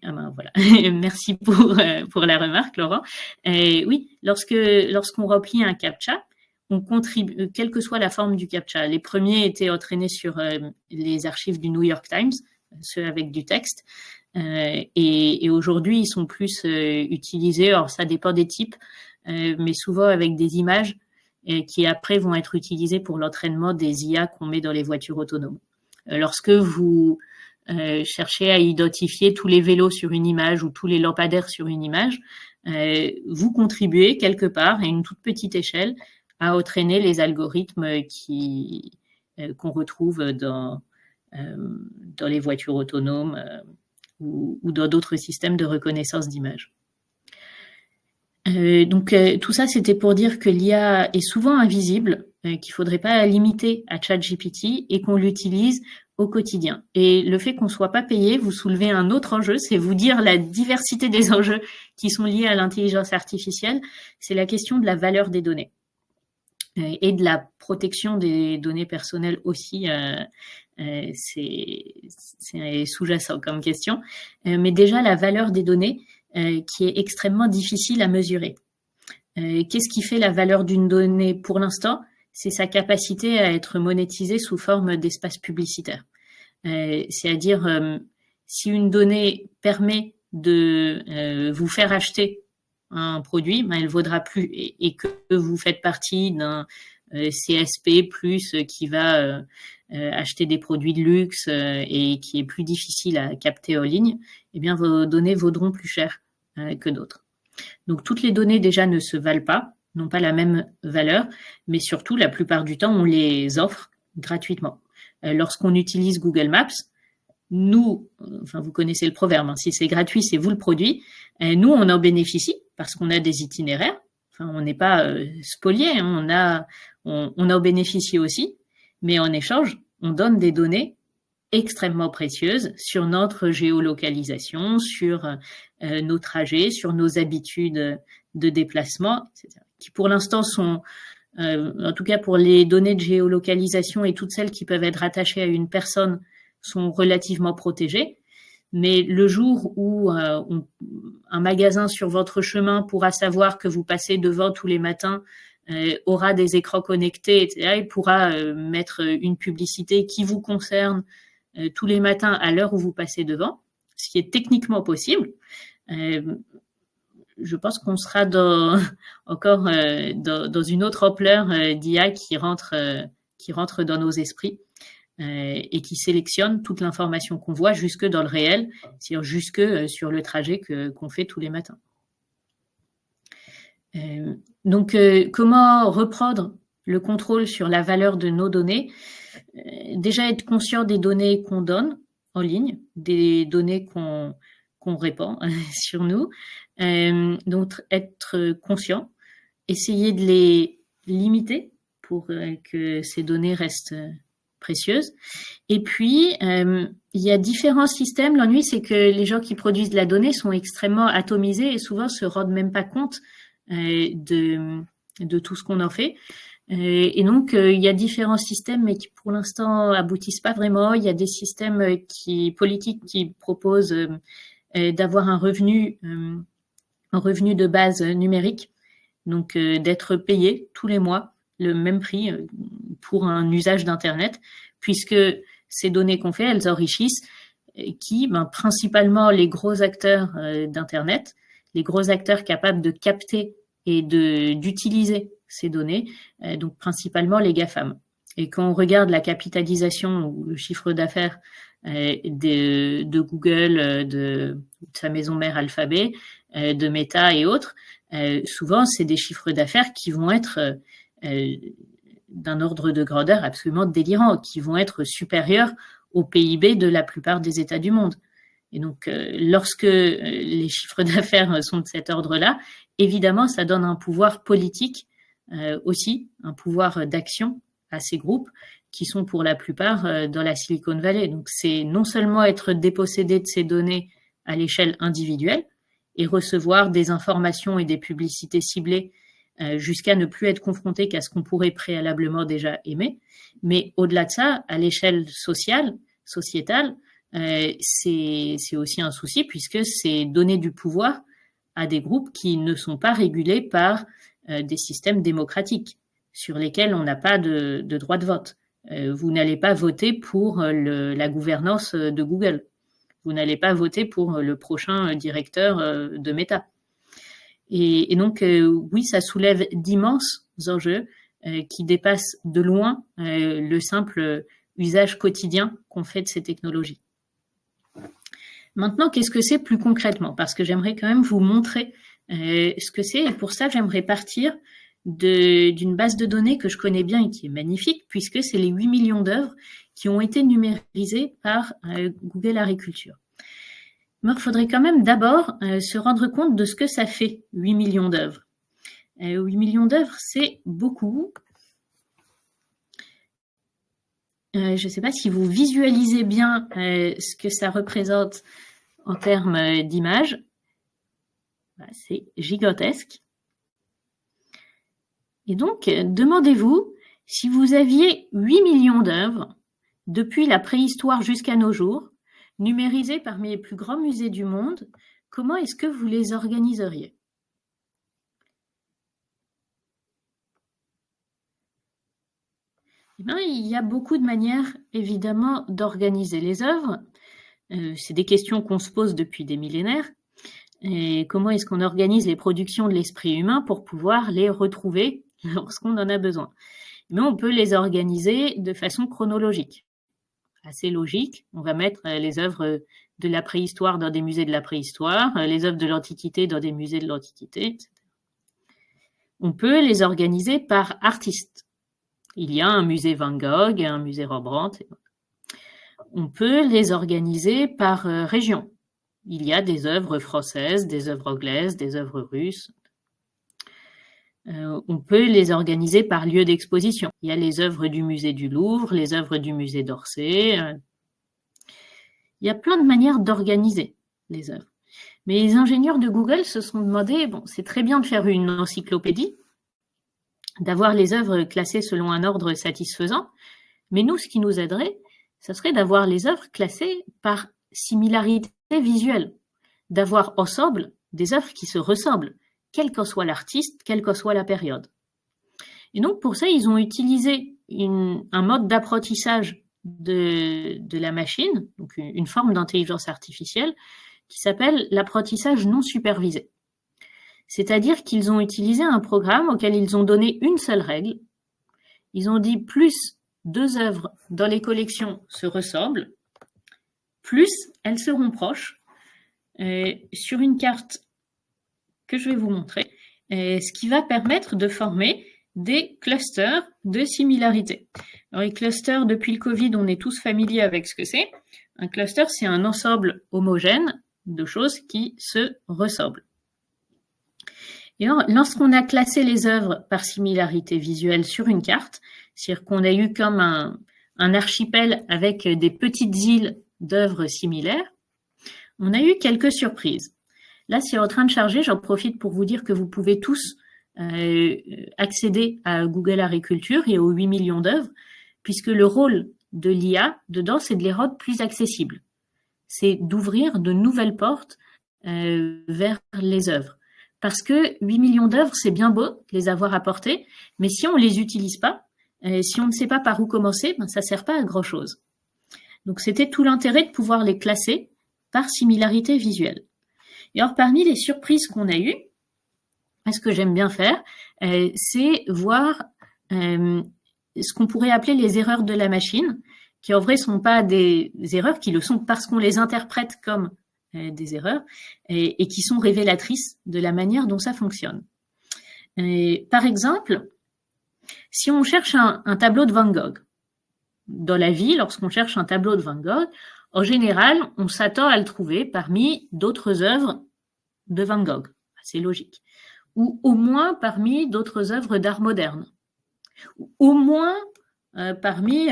ah ben voilà. Merci pour la remarque, Laurent. Oui, lorsqu'on remplit un CAPTCHA, on contribue, quelle que soit la forme du CAPTCHA. Les premiers étaient entraînés sur les archives du New York Times, ceux avec du texte, et aujourd'hui ils sont plus utilisés. Alors ça dépend des types, mais souvent avec des images qui après vont être utilisées pour l'entraînement des IA qu'on met dans les voitures autonomes. Lorsque vous cherchez à identifier tous les vélos sur une image ou tous les lampadaires sur une image, vous contribuez quelque part à une toute petite échelle à entraîner les algorithmes qu'on retrouve dans les voitures autonomes ou dans d'autres systèmes de reconnaissance d'images. Donc tout ça, c'était pour dire que l'IA est souvent invisible, qu'il ne faudrait pas la limiter à ChatGPT et qu'on l'utilise au quotidien. Et le fait qu'on ne soit pas payé, vous soulevez un autre enjeu, c'est vous dire la diversité des enjeux qui sont liés à l'intelligence artificielle, c'est la question de la valeur des données et de la protection des données personnelles aussi. C'est sous-jacent comme question. Mais déjà, la valeur des données qui est extrêmement difficile à mesurer. Qu'est-ce qui fait la valeur d'une donnée pour l'instant ? C'est sa capacité à être monétisée sous forme d'espace publicitaire. C'est-à-dire, si une donnée permet de vous faire acheter un produit, ben, elle vaudra plus. Et que vous faites partie d'un CSP+, qui va acheter des produits de luxe et qui est plus difficile à capter en ligne, eh bien, vos données vaudront plus cher que d'autres. Donc, toutes les données déjà ne se valent pas, n'ont pas la même valeur, mais surtout, la plupart du temps, on les offre gratuitement. Lorsqu'on utilise Google Maps, nous, enfin, vous connaissez le proverbe, hein, si c'est gratuit, c'est vous le produit. Nous, on en bénéficie parce qu'on a des itinéraires. Enfin, on n'est pas spoliés, hein, on en bénéficie aussi, mais en échange, on donne des données extrêmement précieuses sur notre géolocalisation, sur nos trajets, sur nos habitudes de déplacement, etc., qui pour l'instant sont, en tout cas pour les données de géolocalisation et toutes celles qui peuvent être rattachées à une personne, sont relativement protégées. Mais le jour où un magasin sur votre chemin pourra savoir que vous passez devant tous les matins, aura des écrans connectés, etc., il pourra mettre une publicité qui vous concerne tous les matins à l'heure où vous passez devant, ce qui est techniquement possible. Je pense qu'on sera encore dans une autre ampleur d'IA qui rentre dans nos esprits et qui sélectionne toute l'information qu'on voit jusque dans le réel, c'est-à-dire jusque sur le trajet qu'on fait tous les matins. Donc, comment reprendre le contrôle sur la valeur de nos données ? Déjà être conscient des données qu'on donne en ligne, des données qu'on répand sur nous, Donc être conscient, essayer de les limiter pour que ces données restent précieuses. Et puis, il y a différents systèmes. L'ennui, c'est que les gens qui produisent de la donnée sont extrêmement atomisés et souvent se rendent même pas compte de tout ce qu'on en fait. Et donc, il y a différents systèmes, mais qui pour l'instant aboutissent pas vraiment. Il y a des systèmes politiques qui proposent d'avoir un revenu de base numérique, donc d'être payé tous les mois le même prix pour un usage d'Internet, puisque ces données qu'on fait, elles enrichissent principalement les gros acteurs d'Internet, les gros acteurs capables de capter et d'utiliser ces données, donc principalement les GAFAM. Et quand on regarde la capitalisation ou le chiffre d'affaires de Google, de sa maison mère Alphabet, de Meta et autres, souvent c'est des chiffres d'affaires qui vont être d'un ordre de grandeur absolument délirant, qui vont être supérieurs au PIB de la plupart des États du monde. Et donc, lorsque les chiffres d'affaires sont de cet ordre-là, évidemment, ça donne un pouvoir politique aussi, un pouvoir d'action à ces groupes qui sont pour la plupart dans la Silicon Valley. Donc, c'est non seulement être dépossédé de ces données à l'échelle individuelle et recevoir des informations et des publicités ciblées jusqu'à ne plus être confronté qu'à ce qu'on pourrait préalablement déjà aimer, mais au-delà de ça, à l'échelle sociétale, c'est aussi un souci puisque c'est donner du pouvoir à des groupes qui ne sont pas régulés par des systèmes démocratiques sur lesquels on n'a pas de droit de vote. Vous n'allez pas voter pour la gouvernance de Google. Vous n'allez pas voter pour le prochain directeur de Meta. Et donc, oui, ça soulève d'immenses enjeux qui dépassent de loin le simple usage quotidien qu'on fait de ces technologies. Maintenant, qu'est-ce que c'est plus concrètement? Parce que j'aimerais quand même vous montrer ce que c'est. Et pour ça, j'aimerais partir d'une base de données que je connais bien et qui est magnifique, puisque c'est les 8 millions d'œuvres qui ont été numérisées par Google Agriculture. Mais il faudrait quand même d'abord se rendre compte de ce que ça fait, 8 millions d'œuvres. 8 millions d'œuvres, c'est beaucoup. Je ne sais pas si vous visualisez bien ce que ça représente en termes d'images. C'est gigantesque. Et donc, demandez-vous, si vous aviez 8 millions d'œuvres, depuis la préhistoire jusqu'à nos jours, numérisées parmi les plus grands musées du monde, comment est-ce que vous les organiseriez? Eh bien, il y a beaucoup de manières, évidemment, d'organiser les œuvres. C'est des questions qu'on se pose depuis des millénaires. Et comment est-ce qu'on organise les productions de l'esprit humain pour pouvoir les retrouver lorsqu'on en a besoin? Mais on peut les organiser de façon chronologique. Assez logique. On va mettre les œuvres de la préhistoire dans des musées de la préhistoire, les œuvres de l'Antiquité dans des musées de l'Antiquité, etc. On peut les organiser par artistes. Il y a un musée Van Gogh, un musée Rembrandt. On peut les organiser par région. Il y a des œuvres françaises, des œuvres anglaises, des œuvres russes. On peut les organiser par lieu d'exposition. Il y a les œuvres du musée du Louvre, les œuvres du musée d'Orsay. Il y a plein de manières d'organiser les œuvres. Mais les ingénieurs de Google se sont demandé, bon, c'est très bien de faire une encyclopédie, d'avoir les œuvres classées selon un ordre satisfaisant, mais nous, ce qui nous aiderait, ça serait d'avoir les œuvres classées par similarité visuelle, d'avoir ensemble des œuvres qui se ressemblent, quel qu'en soit l'artiste, quelle qu'en soit la période. Et donc, pour ça, ils ont utilisé un mode d'apprentissage de la machine, donc une forme d'intelligence artificielle, qui s'appelle l'apprentissage non supervisé. C'est-à-dire qu'ils ont utilisé un programme auquel ils ont donné une seule règle. Ils ont dit plus 2 œuvres dans les collections se ressemblent, plus elles seront proches. Sur une carte que je vais vous montrer, ce qui va permettre de former des clusters de similarité. Alors, les clusters, depuis le Covid, on est tous familiers avec ce que c'est. Un cluster, c'est un ensemble homogène de choses qui se ressemblent. Et alors, lorsqu'on a classé les œuvres par similarité visuelle sur une carte, c'est-à-dire qu'on a eu comme un archipel avec des petites îles d'œuvres similaires, on a eu quelques surprises. Là, c'est en train de charger, j'en profite pour vous dire que vous pouvez tous accéder à Google Agriculture et aux 8 millions d'œuvres, puisque le rôle de l'IA dedans, c'est de les rendre plus accessibles. C'est d'ouvrir de nouvelles portes vers les œuvres. Parce que 8 millions d'œuvres, c'est bien beau de les avoir apportées, mais si on ne les utilise pas, si on ne sait pas par où commencer, ben, ça ne sert pas à grand-chose. Donc c'était tout l'intérêt de pouvoir les classer par similarité visuelle. Et alors parmi les surprises qu'on a eues, ce que j'aime bien faire, c'est voir ce qu'on pourrait appeler les erreurs de la machine, qui en vrai sont pas des erreurs, qui le sont parce qu'on les interprète comme des erreurs, et qui sont révélatrices de la manière dont ça fonctionne. Par exemple, si on cherche un tableau de Van Gogh, dans la vie, lorsqu'on cherche un tableau de Van Gogh, en général, on s'attend à le trouver parmi d'autres œuvres de Van Gogh. C'est logique. Ou au moins parmi d'autres œuvres d'art moderne. Ou au moins parmi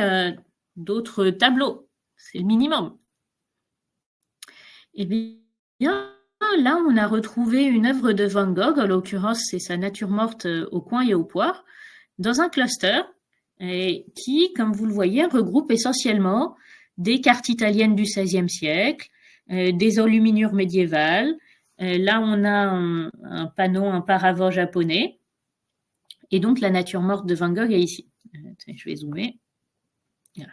d'autres tableaux. C'est le minimum. Eh bien, là, on a retrouvé une œuvre de Van Gogh, en l'occurrence, c'est sa nature morte au coin et au poire, dans un cluster qui, comme vous le voyez, regroupe essentiellement des cartes italiennes du XVIe siècle, des enluminures médiévales. Là, on a un panneau, un paravent japonais. Et donc, la nature morte de Van Gogh est ici. Je vais zoomer. Voilà.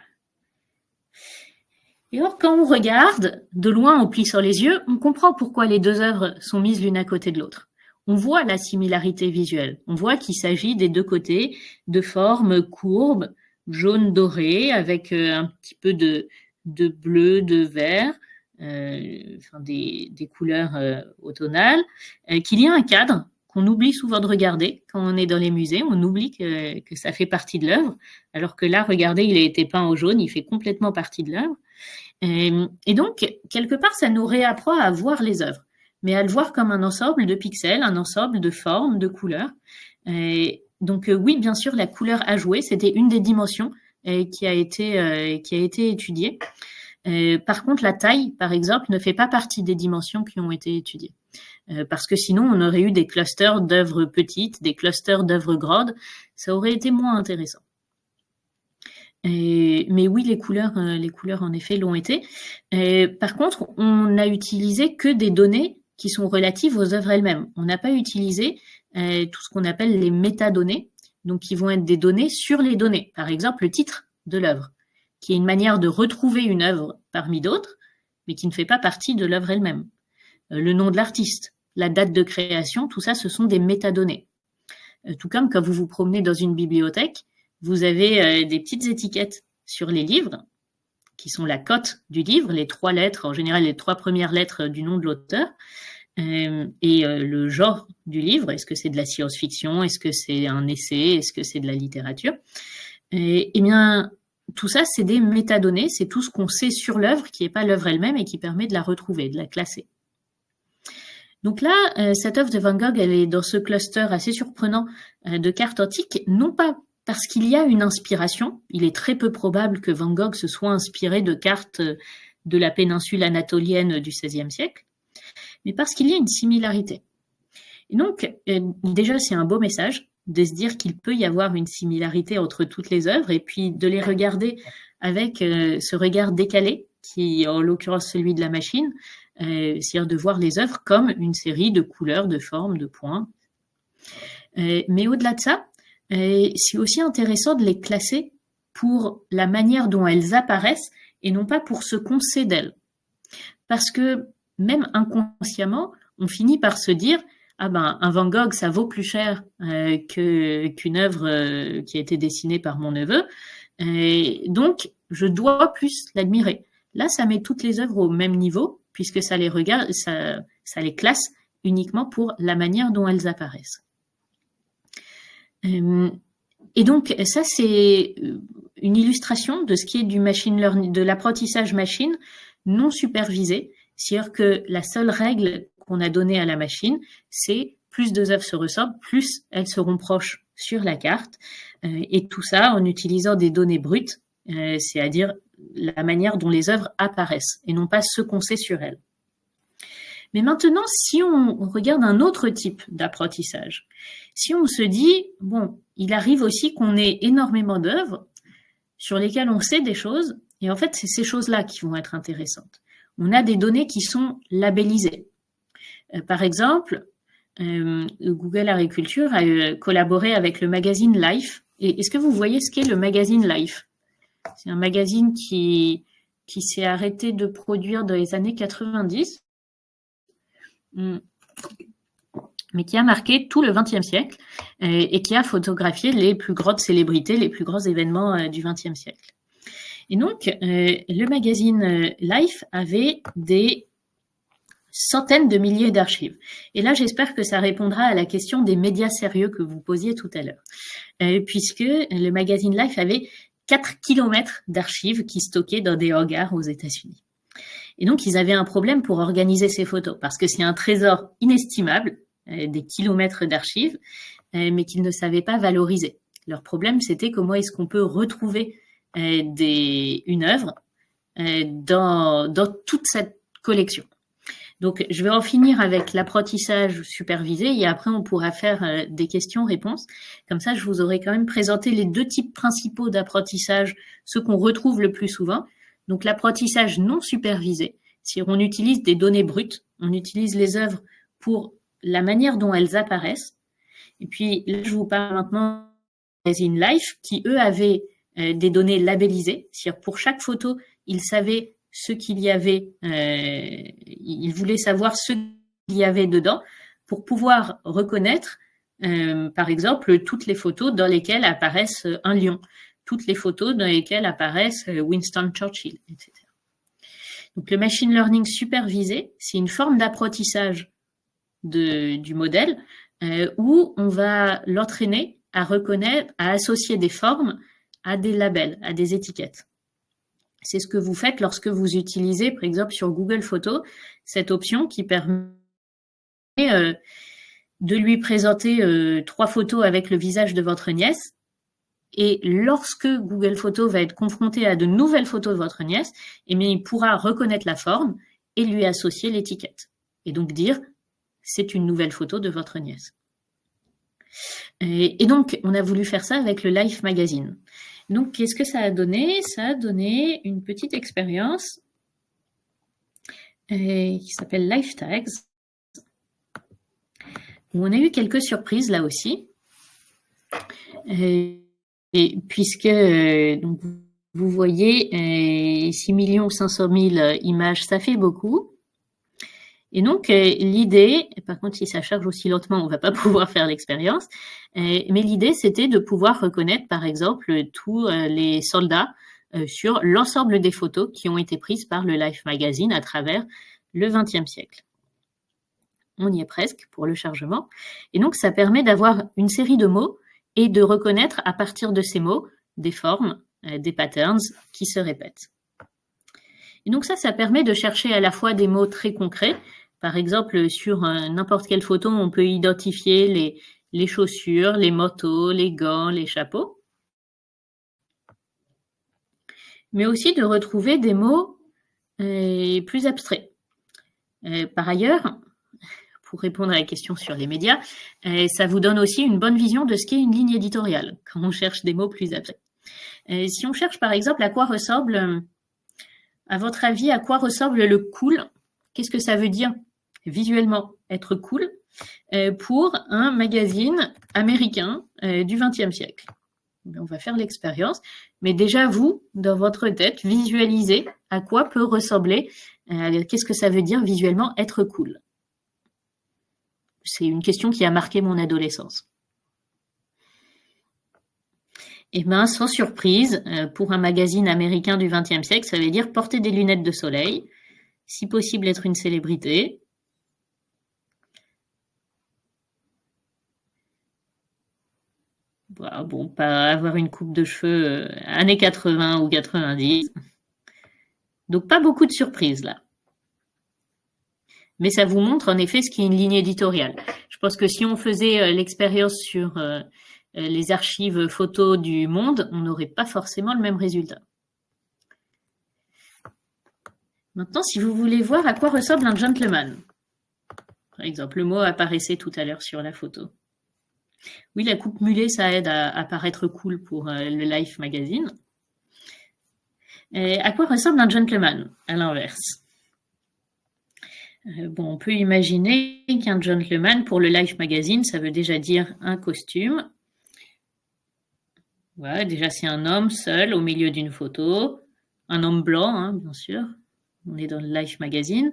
Et alors, quand on regarde, de loin, on plie sur les yeux, on comprend pourquoi les deux œuvres sont mises l'une à côté de l'autre. On voit la similarité visuelle. On voit qu'il s'agit des deux côtés de formes courbes, jaune doré, avec un petit peu de bleu, de vert, enfin des couleurs automnales, qu'il y a un cadre qu'on oublie souvent de regarder quand on est dans les musées. On oublie que ça fait partie de l'œuvre, alors que là, regardez, il a été peint au jaune, il fait complètement partie de l'œuvre. Et donc, quelque part, ça nous réapprend à voir les œuvres, mais à le voir comme un ensemble de pixels, un ensemble de formes, de couleurs. Donc oui, bien sûr, la couleur a joué, c'était une des dimensions qui a été étudiée. Par contre, la taille, par exemple, ne fait pas partie des dimensions qui ont été étudiées. Parce que sinon, on aurait eu des clusters d'œuvres petites, des clusters d'œuvres grandes, ça aurait été moins intéressant. Mais oui, les couleurs en effet l'ont été. Par contre, on n'a utilisé que des données qui sont relatives aux œuvres elles-mêmes. On n'a pas utilisé tout ce qu'on appelle les métadonnées, donc qui vont être des données sur les données. Par exemple, le titre de l'œuvre, qui est une manière de retrouver une œuvre parmi d'autres, mais qui ne fait pas partie de l'œuvre elle-même. Le nom de l'artiste, la date de création, tout ça, ce sont des métadonnées. Tout comme quand vous vous promenez dans une bibliothèque, vous avez des petites étiquettes sur les livres, qui sont la cote du livre, les 3 lettres, en général les 3 premières lettres du nom de l'auteur, et le genre du livre. Est-ce que c'est de la science-fiction? Est-ce que c'est un essai? Est-ce que c'est de la littérature? Eh bien, tout ça, c'est des métadonnées, c'est tout ce qu'on sait sur l'œuvre, qui n'est pas l'œuvre elle-même et qui permet de la retrouver, de la classer. Donc là, cette œuvre de Van Gogh, elle est dans ce cluster assez surprenant de cartes antiques, non pas parce qu'il y a une inspiration, il est très peu probable que Van Gogh se soit inspiré de cartes de la péninsule anatolienne du XVIe siècle, mais parce qu'il y a une similarité. Et donc, déjà, c'est un beau message de se dire qu'il peut y avoir une similarité entre toutes les œuvres et puis de les regarder avec ce regard décalé, qui est en l'occurrence celui de la machine, c'est-à-dire de voir les œuvres comme une série de couleurs, de formes, de points. Mais au-delà de ça, c'est aussi intéressant de les classer pour la manière dont elles apparaissent et non pas pour ce qu'on sait d'elles. Parce que même inconsciemment, on finit par se dire « Ah ben, un Van Gogh, ça vaut plus cher qu'une œuvre qui a été dessinée par mon neveu. Donc, je dois plus l'admirer. » Là, ça met toutes les œuvres au même niveau, puisque ça les regarde, ça les classe uniquement pour la manière dont elles apparaissent. Et donc, ça, c'est une illustration de ce qui est du machine learning, de l'apprentissage machine non supervisé. C'est-à-dire que la seule règle qu'on a donnée à la machine, c'est plus deux œuvres se ressemblent, plus elles seront proches sur la carte, et tout ça en utilisant des données brutes, c'est-à-dire la manière dont les œuvres apparaissent, et non pas ce qu'on sait sur elles. Mais maintenant, si on regarde un autre type d'apprentissage, si on se dit, bon, il arrive aussi qu'on ait énormément d'œuvres sur lesquelles on sait des choses, et en fait, c'est ces choses-là qui vont être intéressantes. On a des données qui sont labellisées. Par exemple, Google Agriculture a collaboré avec le magazine Life. Et est-ce que vous voyez ce qu'est le magazine Life? C'est un magazine qui s'est arrêté de produire dans les années 90, mais qui a marqué tout le XXe siècle et qui a photographié les plus grandes célébrités, les plus grands événements du XXe siècle. Et donc, le magazine Life avait des centaines de milliers d'archives. Et là, j'espère que ça répondra à la question des médias sérieux que vous posiez tout à l'heure, puisque le magazine Life avait 4 kilomètres d'archives qui stockaient dans des hangars aux États-Unis. Et donc, ils avaient un problème pour organiser ces photos, parce que c'est un trésor inestimable, des kilomètres d'archives, mais qu'ils ne savaient pas valoriser. Leur problème, c'était comment est-ce qu'on peut retrouver une œuvre dans toute cette collection. Donc, je vais en finir avec l'apprentissage supervisé et après, on pourra faire des questions-réponses. Comme ça, je vous aurai quand même présenté les deux types principaux d'apprentissage, ceux qu'on retrouve le plus souvent. Donc, l'apprentissage non supervisé, si on utilise des données brutes, on utilise les œuvres pour la manière dont elles apparaissent. Et puis, là, je vous parle maintenant du magazine Life, qui, eux, avaient des données labellisées. C'est-à-dire, pour chaque photo, ils savaient ce qu'il y avait, ils voulaient savoir ce qu'il y avait dedans pour pouvoir reconnaître, par exemple, toutes les photos dans lesquelles apparaissent un lion, toutes les photos dans lesquelles apparaissent Winston Churchill, etc. Donc, le machine learning supervisé, c'est une forme d'apprentissage du modèle où on va l'entraîner à reconnaître, à associer des formes à des labels, à des étiquettes. C'est ce que vous faites lorsque vous utilisez, par exemple, sur Google Photos, cette option qui permet de lui présenter 3 photos avec le visage de votre nièce. Et lorsque Google Photos va être confronté à de nouvelles photos de votre nièce, eh bien, il pourra reconnaître la forme et lui associer l'étiquette. Et donc dire, c'est une nouvelle photo de votre nièce. Et donc, on a voulu faire ça avec le Life Magazine. Donc, qu'est-ce que ça a donné? Ça a donné une petite expérience qui s'appelle Life Tags, où on a eu quelques surprises là aussi. Et puisque donc, vous voyez 6 500 000 images, ça fait beaucoup. Et donc, l'idée, par contre, si ça charge aussi lentement, on ne va pas pouvoir faire l'expérience, mais l'idée, c'était de pouvoir reconnaître, par exemple, tous les soldats sur l'ensemble des photos qui ont été prises par le Life Magazine à travers le XXe siècle. On y est presque pour le chargement. Et donc, ça permet d'avoir une série de mots et de reconnaître à partir de ces mots des formes, des patterns qui se répètent. Et donc ça permet de chercher à la fois des mots très concrets. Par exemple, sur n'importe quelle photo, on peut identifier les chaussures, les manteaux, les gants, les chapeaux. Mais aussi de retrouver des mots plus abstraits. Par ailleurs, pour répondre à la question sur les médias, ça vous donne aussi une bonne vision de ce qu'est une ligne éditoriale, quand on cherche des mots plus abstraits. Si on cherche par exemple à quoi ressemble... À votre avis, à quoi ressemble le cool? Qu'est-ce que ça veut dire visuellement être cool pour un magazine américain du XXe siècle? On va faire l'expérience, mais déjà vous, dans votre tête, visualisez à quoi peut ressembler, qu'est-ce que ça veut dire visuellement être cool? C'est une question qui a marqué mon adolescence. Eh bien, sans surprise, pour un magazine américain du XXe siècle, ça veut dire porter des lunettes de soleil, si possible être une célébrité. Voilà, bon, pas avoir une coupe de cheveux années 80 ou 90. Donc, pas beaucoup de surprises là. Mais ça vous montre en effet ce qu'est une ligne éditoriale. Je pense que si on faisait l'expérience sur les archives photos du monde, on n'aurait pas forcément le même résultat. Maintenant, si vous voulez voir à quoi ressemble un gentleman, par exemple, le mot apparaissait tout à l'heure sur la photo. Oui, la coupe mulet, ça aide à paraître cool pour le Life magazine. Et à quoi ressemble un gentleman, à l'inverse? Bon, on peut imaginer qu'un gentleman, pour le Life magazine, ça veut déjà dire un costume. Voilà, déjà c'est un homme seul au milieu d'une photo, un homme blanc, hein, bien sûr. On est dans le Life magazine.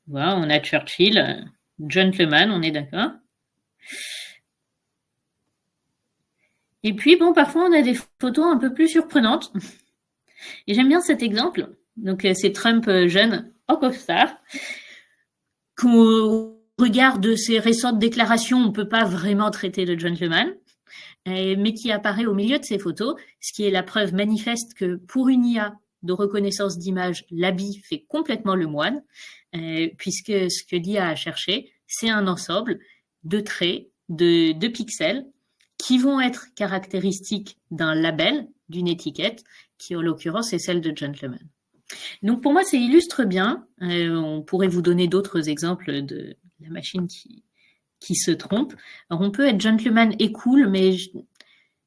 Voilà, on a Churchill, gentleman, on est d'accord. Et puis, bon, parfois, on a des photos un peu plus surprenantes. Et j'aime bien cet exemple. Donc, c'est Trump jeune en costard. Qu'au regard de ses récentes déclarations, on ne peut pas vraiment traiter de gentleman, mais qui apparaît au milieu de ces photos, ce qui est la preuve manifeste que pour une IA de reconnaissance d'image, l'habit fait complètement le moine, puisque ce que l'IA a cherché, c'est un ensemble de traits, de pixels, qui vont être caractéristiques d'un label, d'une étiquette, qui en l'occurrence est celle de gentleman. Donc pour moi, ça illustre bien. On pourrait vous donner d'autres exemples de la machine qui se trompe. Alors on peut être gentleman et cool, mais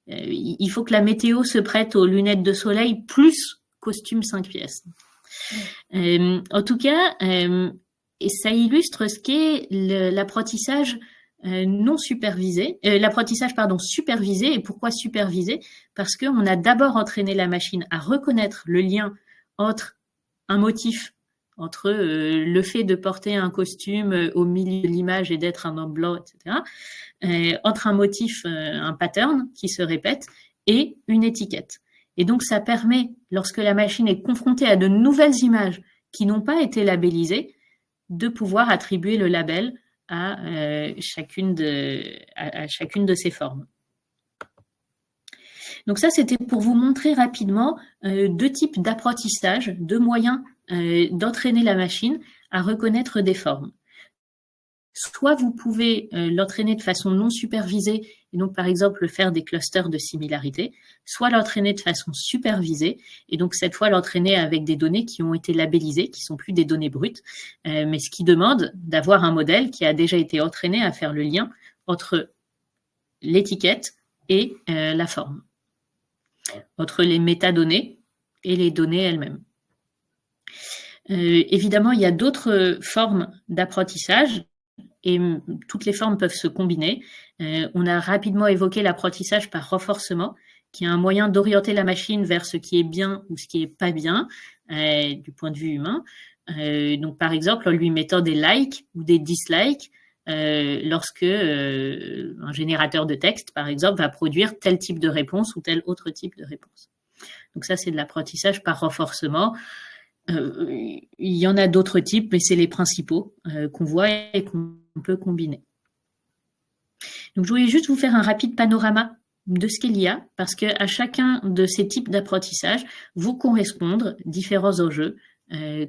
il faut que la météo se prête aux lunettes de soleil plus costume 5 pièces. En tout cas, et ça illustre ce qu'est l'apprentissage non supervisé, l'apprentissage supervisé. Et pourquoi supervisé? Parce qu'on a d'abord entraîné la machine à reconnaître le lien entre un motif, entre le fait de porter un costume au milieu de l'image et d'être un homme blanc, etc., entre un motif, un pattern qui se répète, et une étiquette. Et donc, ça permet, lorsque la machine est confrontée à de nouvelles images qui n'ont pas été labellisées, de pouvoir attribuer le label à chacune de ces formes. Donc ça, c'était pour vous montrer rapidement deux types d'apprentissage, deux moyens d'entraîner la machine à reconnaître des formes. Soit vous pouvez l'entraîner de façon non supervisée, et donc par exemple faire des clusters de similarité, soit l'entraîner de façon supervisée, et donc cette fois l'entraîner avec des données qui ont été labellisées, qui sont plus des données brutes, mais ce qui demande d'avoir un modèle qui a déjà été entraîné à faire le lien entre l'étiquette et la forme, entre les métadonnées et les données elles-mêmes. Évidemment, il y a d'autres formes d'apprentissage et toutes les formes peuvent se combiner. On a rapidement évoqué l'apprentissage par renforcement, qui est un moyen d'orienter la machine vers ce qui est bien ou ce qui est pas bien du point de vue humain. Donc, par exemple, en lui mettant des likes ou des dislikes, lorsque un générateur de texte, par exemple, va produire tel type de réponse ou tel autre type de réponse. Donc ça, c'est de l'apprentissage par renforcement. Il y en a d'autres types, mais c'est les principaux qu'on voit et qu'on peut combiner. Donc, je voulais juste vous faire un rapide panorama de ce qu'il y a, parce qu'à chacun de ces types d'apprentissage vont correspondre différents enjeux,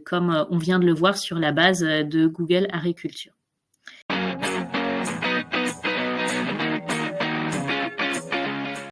comme on vient de le voir sur la base de Google Agriculture.